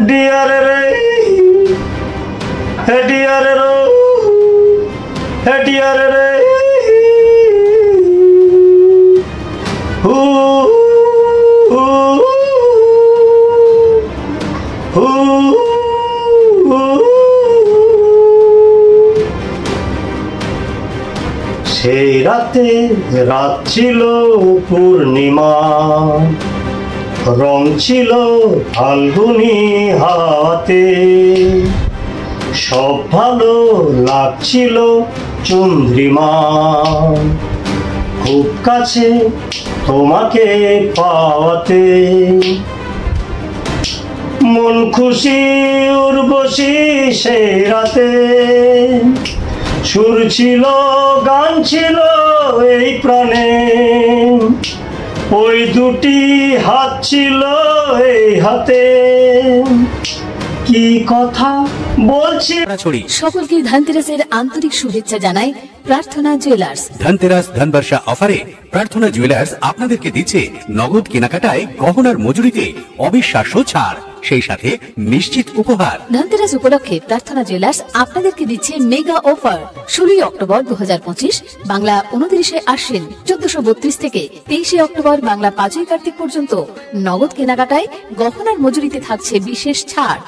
Deer রে হে deer রে হে deer রে হু হু হু সেই রাতে রাত ছিল পূর্ণিমা, রং ছিল ফাল্গুনি হাতে, সব ভালো লাগছিল চন্দ্রিমা, খুব কাছে তোমাকে পাওয়াতে, মন খুশি উর্বশী সেই রাতে, সুর ছিল গান ছিল এই প্রাণে, ওই দুটি হাত ছিল এই হাতে, কি কথা বলছি। সকলকে ধনতেরাসের আন্তরিক শুভেচ্ছা জানাই প্রার্থনা জুয়েলার্স। ধনতেরাস ধনবর্ষা অফারে প্রার্থনা জুয়েলার্স আপনাদেরকে দিচ্ছে নগদ কেনাকাটায় গহনার মজুরিতে অবিশ্বাস্য ছাড়, সেই সাথে নিশ্চিত উপহার। ধনতেরাস উপলক্ষে প্রার্থনা জুয়েলার্স আপনাদেরকে দিচ্ছে মেগা অফার। 16 অক্টোবর 2025 বাংলা 29 আশ্বিন 1432 থেকে 23 অক্টোবর বাংলা 5 কার্তিক পর্যন্ত নগদ কেনাকাটায় গহনার মজুরিতে থাকছে বিশেষ ছাড়।